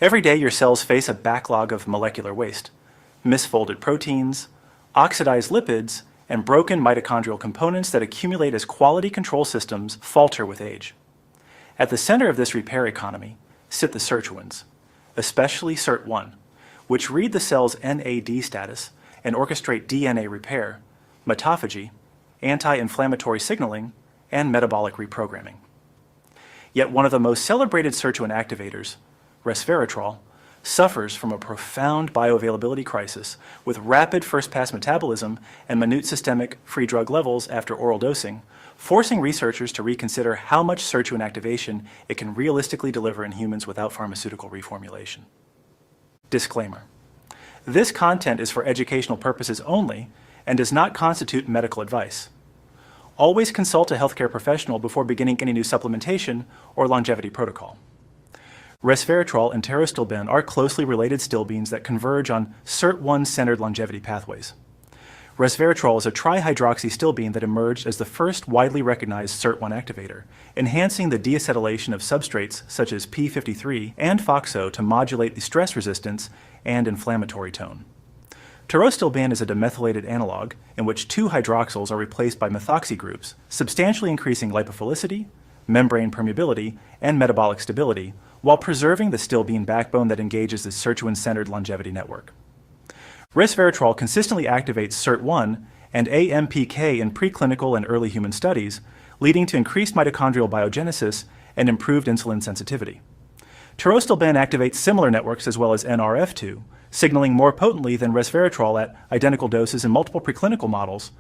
Every day your cells face a backlog of molecular waste, misfolded proteins, oxidized lipids, and broken mitochondrial components that accumulate as quality control systems falter with age. At the center of this repair economy sit the sirtuins, especially Sirt1, which read the cell's NAD status and orchestrate DNA repair, metophagy, anti-inflammatory signaling, and metabolic reprogramming. Yet one of the most celebrated sirtuin activators, Resveratrol, suffers from a profound bioavailability crisis with rapid first-pass metabolism and minute systemic free drug levels after oral dosing, forcing researchers to reconsider how much sirtuin activation it can realistically deliver in humans without pharmaceutical reformulation. Disclaimer: this content is for educational purposes only and does not constitute medical advice. Always consult a healthcare professional before beginning any new supplementation or longevity protocol. Resveratrol and Pterostilbene are closely related stilbenes that converge on Sirt1-centered longevity pathways. Resveratrol is a trihydroxy stilbene that emerged as the first widely recognized Sirt1 activator, enhancing the deacetylation of substrates such as p53 and FOXO to modulate the stress resistance and inflammatory tone. Pterostilbene is a demethylated analog in which two hydroxyls are replaced by methoxy groups, substantially increasing lipophilicity, membrane permeability, and metabolic stability, while preserving the stilbene backbone that engages the Sirtuin-centered longevity network. Resveratrol consistently activates Sirt1 and AMPK in preclinical and early human studies, leading to increased mitochondrial biogenesis and improved insulin sensitivity. Pterostilbene activates similar networks as well as NRF2, signaling more potently than resveratrol at identical doses in multiple preclinical models,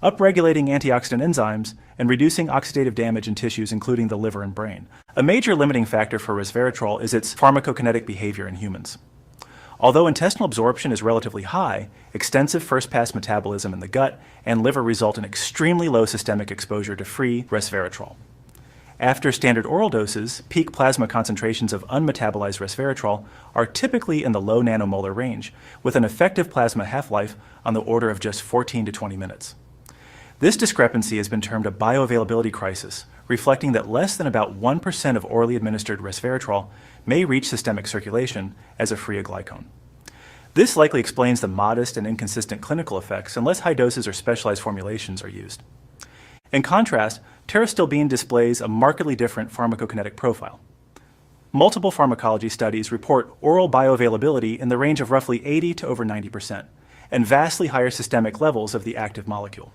upregulating antioxidant enzymes and reducing oxidative damage in tissues including the liver and brain. A major limiting factor for resveratrol is its pharmacokinetic behavior in humans. Although intestinal absorption is relatively high, extensive first-pass metabolism in the gut and liver result in extremely low systemic exposure to free resveratrol. After standard oral doses, peak plasma concentrations of unmetabolized resveratrol are typically in the low nanomolar range, with an effective plasma half-life on the order of just 14 to 20 minutes. This discrepancy has been termed a bioavailability crisis, reflecting that less than about 1% of orally administered resveratrol may reach systemic circulation as a free glycone. This likely explains the modest and inconsistent clinical effects unless high doses or specialized formulations are used. In contrast, Pterostilbene displays a markedly different pharmacokinetic profile. Multiple pharmacology studies report oral bioavailability in the range of roughly 80 to over 90%, and vastly higher systemic levels of the active molecule.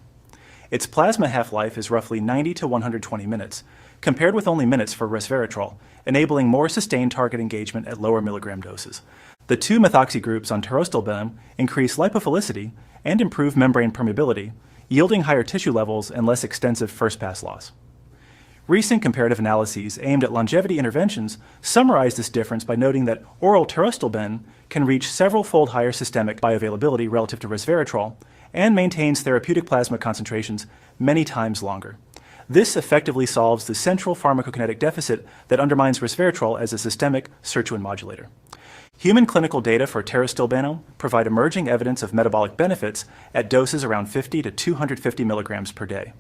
Its plasma half-life is roughly 90 to 120 minutes, compared with only minutes for resveratrol, enabling more sustained target engagement at lower milligram doses. The two methoxy groups on Pterostilbene increase lipophilicity and improve membrane permeability, yielding higher tissue levels and less extensive first-pass loss. Recent comparative analyses aimed at longevity interventions summarize this difference by noting that oral Pterostilbene can reach several-fold higher systemic bioavailability relative to resveratrol and maintains therapeutic plasma concentrations many times longer. This effectively solves the central pharmacokinetic deficit that undermines resveratrol as a systemic sirtuin modulator. Human clinical data for Pterostilbene provide emerging evidence of metabolic benefits at doses around 50 to 250 milligrams per day.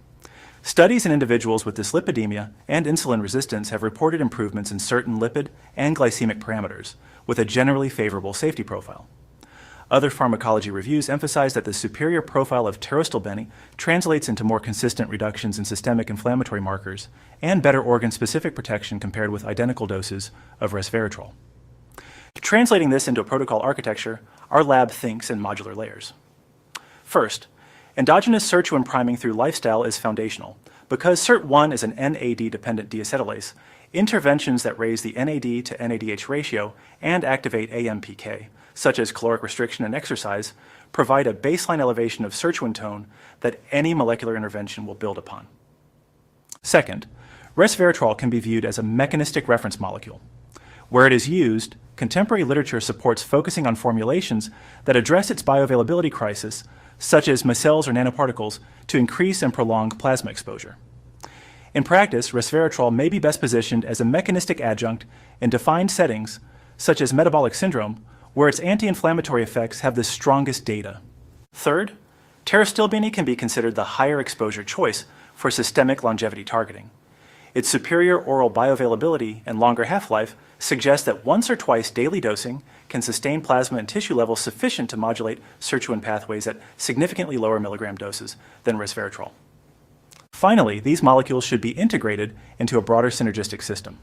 Studies in individuals with dyslipidemia and insulin resistance have reported improvements in certain lipid and glycemic parameters, with a generally favorable safety profile. Other pharmacology reviews emphasize that the superior profile of Pterostilbene translates into more consistent reductions in systemic inflammatory markers and better organ-specific protection compared with identical doses of resveratrol. Translating this into a protocol architecture, our lab thinks in modular layers. First, endogenous sirtuin priming through lifestyle is foundational. Because Sirt1 is an NAD-dependent deacetylase, interventions that raise the NAD to NADH ratio and activate AMPK, such as caloric restriction and exercise, provide a baseline elevation of sirtuin tone that any molecular intervention will build upon. Second, resveratrol can be viewed as a mechanistic reference molecule. Where it is used, contemporary literature supports focusing on formulations that address its bioavailability crisis, such as micelles or nanoparticles, to increase and prolong plasma exposure. In practice, resveratrol may be best positioned as a mechanistic adjunct in defined settings, such as metabolic syndrome, where its anti-inflammatory effects have the strongest data. Third, Pterostilbene can be considered the higher exposure choice for systemic longevity targeting. Its superior oral bioavailability and longer half-life suggests that once or twice daily dosing can sustain plasma and tissue levels sufficient to modulate sirtuin pathways at significantly lower milligram doses than resveratrol. Finally, these molecules should be integrated into a broader synergistic system.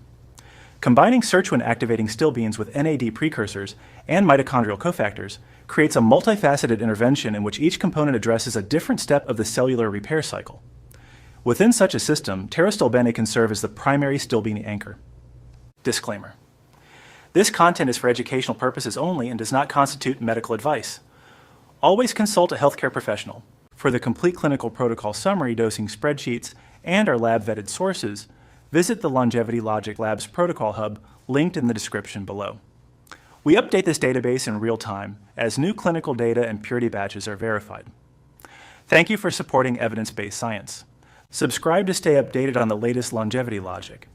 Combining sirtuin-activating stilbenes with NAD precursors and mitochondrial cofactors creates a multifaceted intervention in which each component addresses a different step of the cellular repair cycle. Within such a system, Pterostilbene can serve as the primary stilbene anchor. Disclaimer. This content is for educational purposes only and does not constitute medical advice. Always consult a healthcare professional. For the complete clinical protocol summary, dosing spreadsheets, and our lab-vetted sources, visit the Longevity Logic Labs Protocol Hub linked in the description below. We update this database in real time as new clinical data and purity batches are verified. Thank you for supporting evidence-based science. Subscribe to stay updated on the latest longevity logic.